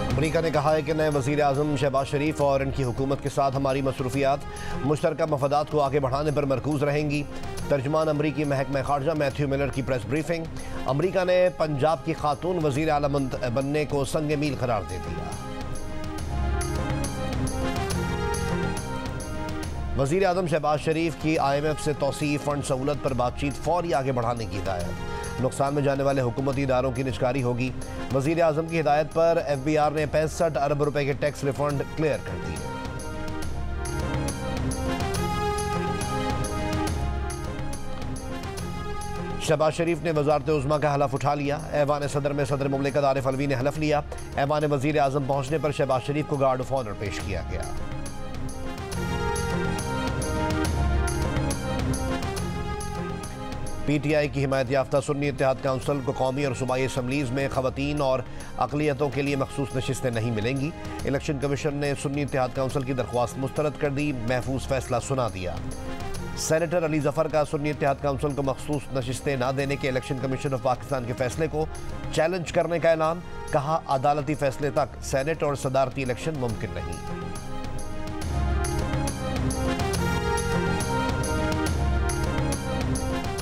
अमरीका ने कहा है कि नए वज़ीर आज़म शहबाज शरीफ और इनकी हुकूमत के साथ हमारी मसरूफियात मुश्तरका मफादात को आगे बढ़ाने पर मरकूज रहेंगी। तर्जुमान अमरीकी महकमा खारजा मैथ्यू मिलर की प्रेस ब्रीफिंग। अमरीका ने पंजाब की खातून वज़ीर आला बनने को संग मील करार दे दिया। वज़ीर आज़म शहबाज शरीफ की IMF से तौसीई फंड सहूलत पर बातचीत फौरी आगे बढ़ाने की हिदायत। नुकसान में जाने वाले हुकूमती इदारों की निजकारी होगी। वज़ीर आज़म की हिदायत पर FBR ने 65 अरब रुपए के टैक्स रिफंड क्लियर कर दिए। शहबाज शरीफ ने वज़ारत उज़्मा का हलफ उठा लिया। ऐवान सदर में सदर मुमलिकत आरिफ अलवी ने हलफ लिया। ऐवान वज़ीर आज़म पहुंचने पर शहबाज शरीफ को गार्ड ऑफ ऑनर पेश किया गया। PTI की हिमायत याफ्ता सुन्नी इत्तेहाद काउंसिल को कौमी और सूबाई असम्बलीज़ में ख़वातीन और अक़लियतों के लिए मखसूस नशिस्तें नहीं मिलेंगी। इलेक्शन कमीशन ने सुन्नी इत्तेहाद काउंसिल की दरख्वास्त मुस्तरद कर दी। महफूज फैसला सुना दिया। सेनेटर अली ज़फ़र का सुन्नी इत्तेहाद काउंसिल को मखसूस नशिस्तें न देने के इलेक्शन कमीशन ऑफ पाकिस्तान के फैसले को चैलेंज करने का ऐलान। कहा, अदालती फैसले तक सेनेट और सदारती इलेक्शन मुमकिन नहीं।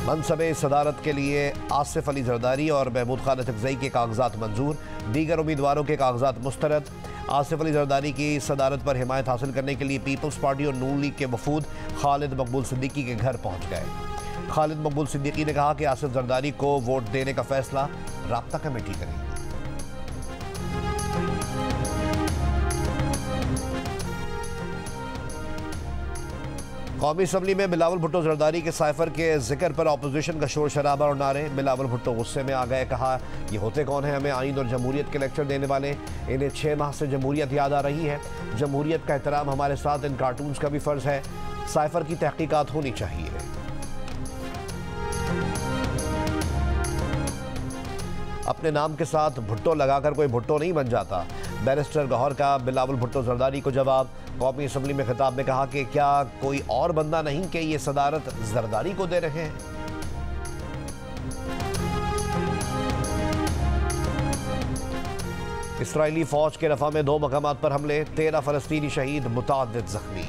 मनसबे सदारत के लिए आसिफ अली जरदारी और महमूद खान अतकज़ई के कागजात मंजूर। दीगर उम्मीदवारों के कागजात मुस्तरद। आसिफ अली जरदारी की सदारत पर हिमायत हासिल करने के लिए पीपल्स पार्टी और नून लीग के वफूद खालिद मकबूल सिद्दीकी के घर पहुंच गए। खालिद मकबूल सिद्दीकी ने कहा कि आसिफ जरदारी को वोट देने का फैसला राब्ता कमेटी करेगी। कौमी असम्बली में बिलावल भुट्टो जरदारी के साइफर के जिक्र पर अपोजिशन का शोर शराबा और नारे। बिलावल भुट्टो गुस्से में आ गए। कहा, ये होते कौन है हमें आइन और जमहूरियत के लेक्चर देने वाले? इन्हें 6 माह से जमहूरियत याद आ रही है। जमहूरियत का एहतराम हमारे साथ इन कार्टून्स का भी फ़र्ज़ है। साइफर की तहकीकात होनी चाहिए। अपने नाम के साथ भुट्टो लगाकर कोई भुट्टो नहीं बन जाता। बैरिस्टर गौहर का बिलावल भुट्टो जरदारी को जवाब। कौमी असम्बली में खिताब में कहा कि क्या कोई और बंदा नहीं कि ये सदारत जरदारी को दे रहे हैं। इसराइली फौज के रफा में 2 मकामात पर हमले। 13 फलस्तीनी शहीद, मुताद्दिद जख्मी।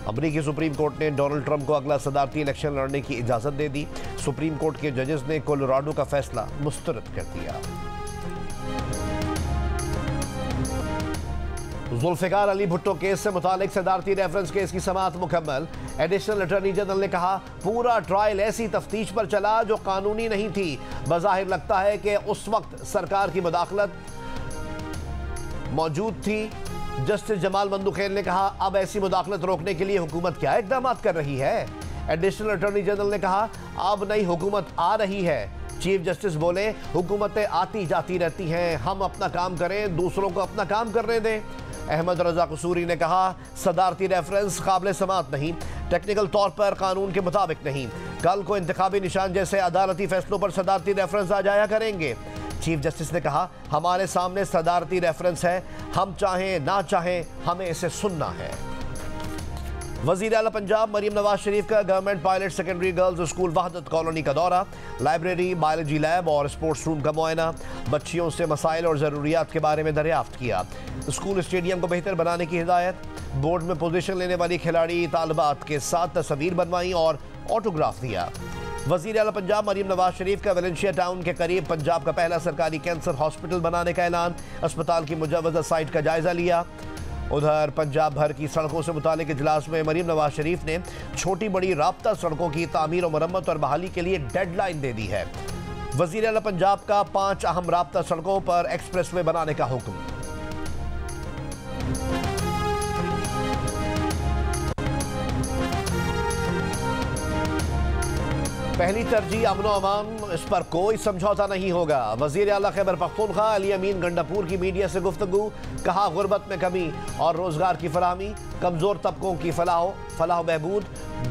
अमरीकी सुप्रीम कोर्ट ने डोनाल्ड ट्रंप को अगला सदारती इलेक्शन लड़ने की इजाजत दे दी। सुप्रीम कोर्ट के जजेस ने कोलोराडो का फैसला मुस्तरद कर दिया। जुल्फिकार अली भुट्टो केस से मुतालिक सदारती रेफरेंस केस की समाअत मुकम्मल। एडिशनल अटॉर्नी जनरल ने कहा, पूरा ट्रायल ऐसी तफ्तीश पर चला जो कानूनी नहीं थी। बज़ाहिर लगता है कि उस वक्त सरकार की मुदाखलत मौजूद थी। जस्टिस जमाल मंदुखेल ने कहा, अब ऐसी मुदाखलत रोकने के लिए हुकूमत क्या इकदाम कर रही है? एडिशनल अटॉर्नी जनरल ने कहा, अब नई हुकूमत आ रही है। चीफ जस्टिस बोले, हुकूमतें आती जाती रहती हैं, हम अपना काम करें, दूसरों को अपना काम करने दें। अहमद रजा कसूरी ने कहा, सदारती रेफरेंस काबिल समाअत नहीं, टेक्निकल तौर पर कानून के मुताबिक नहीं। कल को इंतखाबी निशान जैसे अदालती फैसलों पर सदारती रेफरेंस आ जाया करेंगे। चीफ जस्टिस ने कहा, हमारे सामने सदारती रेफरेंस है, हम चाहें ना चाहें हमें इसे सुनना है। वज़ीर आला पंजाब मरीम नवाज शरीफ का government pilot secondary girls school Wahdat colony का दौरा। लाइब्रेरी, बायोलॉजी लैब और स्पोर्ट्स रूम का मुआयना। बच्चियों से मसाइल और ज़रूरियात के बारे में दरियाफ्त किया। स्कूल स्टेडियम को बेहतर बनाने की हिदायत। बोर्ड में पोजीशन लेने वाली खिलाड़ी तालिबात के साथ तस्वीर बनवाई और ऑटोग्राफ दिया। वज़ीर आला पंजाब मरीम नवाज शरीफ का वेलेंशिया टाउन के करीब पंजाब का पहला सरकारी कैंसर हॉस्पिटल बनाने का ऐलान। अस्पताल की मुजव्वज़ा साइट का जायजा लिया। उधर पंजाब भर की सड़कों से मुतालिक इजलास में मरीम नवाज शरीफ ने छोटी बड़ी राब्ता सड़कों की तामीर और मरम्मत और बहाली के लिए डेडलाइन दे दी है। वज़ीर आला पंजाब का 5 अहम राब्ता सड़कों पर एक्सप्रेसवे बनाने का हुक्म। पहली तरजीह अमन अमान, इस पर कोई समझौता नहीं होगा। वज़ीर आला खैबर पख्तूनख्वा अली अमीन गंडापुर की मीडिया से गुफ्तगू। कहा, गुर्बत में कमी और रोजगार की फराहमी, कमजोर तबकों की फलाह बहबूद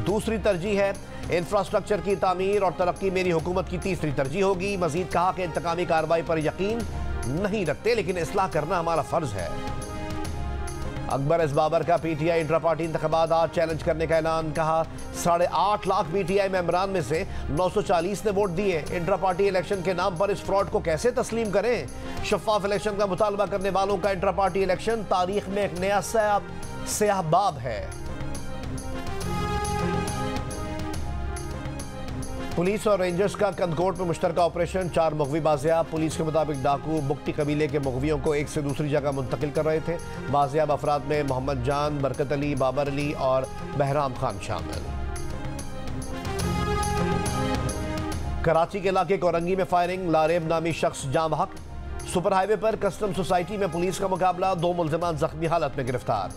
दूसरी तरजीह है। इंफ्रास्ट्रक्चर की तामीर और तरक्की मेरी हुकूमत की तीसरी तरजीह होगी। मजीद कहा कि इंतकामी कार्रवाई पर यकीन नहीं रखते, लेकिन इस्लाह करना हमारा फर्ज है। अकबर एस बाबर का पीटीआई इंट्रा पार्टी इंतखाबात आज चैलेंज करने का ऐलान। कहा 8.5 लाख पीटीआई मेंबरान में से 940 ने वोट दिए। इंट्रा पार्टी इलेक्शन के नाम पर इस फ्रॉड को कैसे तस्लीम करें। शफाफ इलेक्शन का मुतालबा करने वालों का इंट्रा पार्टी इलेक्शन तारीख में एक नया स्याह बाब है। पुलिस और रेंजर्स का कंदकोट में मुश्तरका ऑपरेशन, 4 मुगवी बाजियाब। पुलिस के मुताबिक डाकू बुक्टी कबीले के मुगवियों को एक से दूसरी जगह मुंतकिल कर रहे थे। बाजियाब अफराद में मोहम्मद जान, बरकत अली, बाबर अली और बहराम खान शामिल। कराची के इलाके कोरंगी में फायरिंग, लारेब नामी शख्स जाम हक। सुपर हाईवे पर कस्टम सोसाइटी में पुलिस का मुकाबला, 2 मुल्जिमान जख्मी हालत में गिरफ्तार।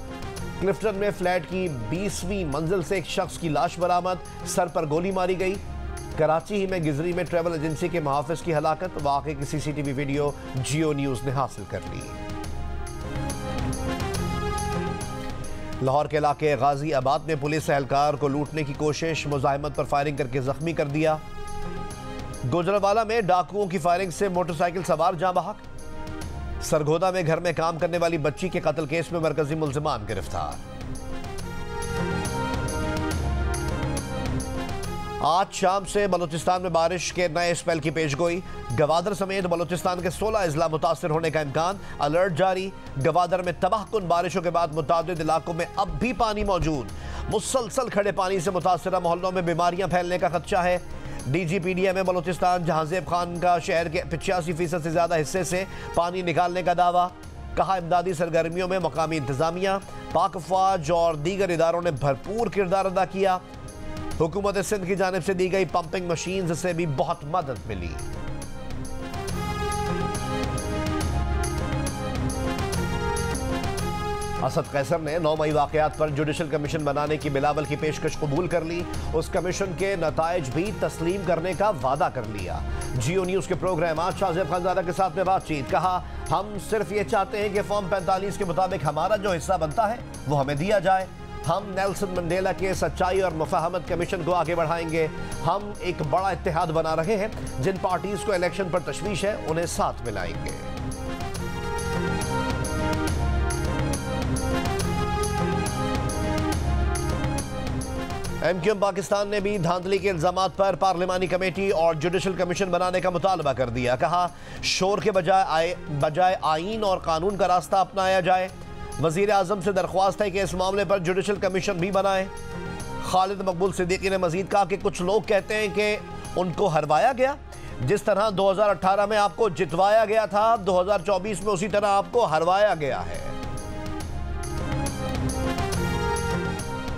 क्लिफ्टन में फ्लैट की 20वीं मंजिल से एक शख्स की लाश बरामद, सर पर गोली मारी गई। कराची ही में गिजरी में ट्रैवल एजेंसी के मुहाफिज की हलाकत, वाक़े की सीसीटीवी वीडियो जियो न्यूज ने हासिल कर ली। लाहौर के इलाके गाजी आबाद में पुलिस एहलकार को लूटने की कोशिश, मुजाहिमत पर फायरिंग करके जख्मी कर दिया। गुजरावाला में डाकुओं की फायरिंग से मोटरसाइकिल सवार जाँ बहक। सरगोदा में घर में काम करने वाली बच्ची के कत्ल केस में मरकजी मुल्जिमान गिरफ्तार। आज शाम से बलूचिस्तान में बारिश के नए स्पेल की पेशगोई, गवादर समेत बलूचिस्तान के 16 अजला मुतासिर होने का इम्कान, अलर्ट जारी। गवादर में तबाहकुन बारिशों के बाद मुतादिद इलाकों में अब भी पानी मौजूद, मुसलसल खड़े पानी से मुतासरा मोहल्लों में बीमारियां फैलने का खदशा है। DGPDA में बलूचिस्तान जहांजेब खान का शहर के 85% से ज्यादा हिस्से से पानी निकालने का दावा। कहा इमदादी सरगर्मियों में मकामी इंतजामिया, पाक फौज और दीगर इदारों ने भरपूर किरदार अदा किया। हुकूमत सिंध की जानिब से दी गई पंपिंग मशीन से भी बहुत मदद मिली। असद कैसर ने 9 मई वाकयात पर जुडिशल कमीशन बनाने की बिलावल की पेशकश कबूल कर ली। उस कमीशन के नताइज भी तस्लीम करने का वादा कर लिया। जियो न्यूज के प्रोग्राम आज शाहजेब खानजादा के साथ में बातचीत। कहा हम सिर्फ ये चाहते हैं कि फॉर्म 45 के मुताबिक हमारा जो हिस्सा बनता है वो हमें दिया जाए। हम नेल्सन मंडेला के सच्चाई और मुफाहमत कमीशन को आगे बढ़ाएंगे। हम एक बड़ा इत्तेहाद बना रहे हैं, जिन पार्टीज को इलेक्शन पर तशवीश है उन्हें साथ मिलाएंगे। MQM पाकिस्तान ने भी धांधली के इल्जामात पर पार्लिमानी कमेटी और जुडिशल कमीशन बनाने का मुतालबा कर दिया। कहा शोर के बजाय आईन और कानून का रास्ता अपनाया जाए। वजीर आजम से दरख्वास्त है कि इस मामले पर जुडिशल कमीशन भी बनाए। खालिद मकबूल सिद्दीकी ने मजीद कहा कि कुछ लोग कहते हैं कि उनको हरवाया गया, जिस तरह 2018 में आपको जितवाया गया था, 2024 में उसी तरह आपको हरवाया गया है।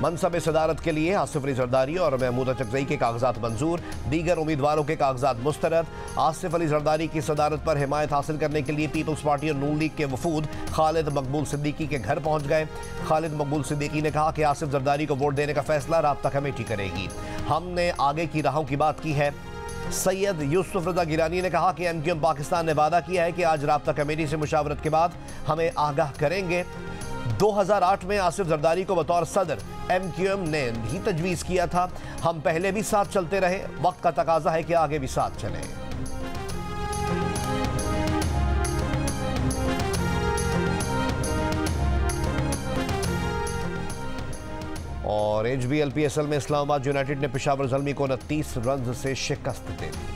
मनसब सदारत के लिए आसिफ अली जरदारी और महमूदा चकजई के कागजात मंजूर, दीगर उम्मीदवारों के कागजात मुस्तरद। आसिफ अली जरदारी की सदारत पर हिमायत हासिल करने के लिए पीपल्स पार्टी और नून लीग के वफूद खालिद मकबूल सिद्दीकी के घर पहुंच गए। खालिद मकबूल सिद्दीकी ने कहा कि आसिफ जरदारी को वोट देने का फैसला राब्ता कमेटी करेगी। हमने आगे की राहों की बात की है। सैयद यूसुफ रजा गिलानी ने कहा कि MQM पाकिस्तान ने वादा किया है कि आज राब्ता कमेटी से मुशावरत के बाद हमें आगाह करेंगे। 2008 में आसिफ जरदारी को बतौर सदर MQM ने भी तजवीज़ किया था। हम पहले भी साथ चलते रहे, वक्त का तकाजा है कि आगे भी साथ चलें। और HBL PSL में इस्लामाबाद यूनाइटेड ने पेशावर ज़ल्मी को 29 रन से शिकस्त दे दी।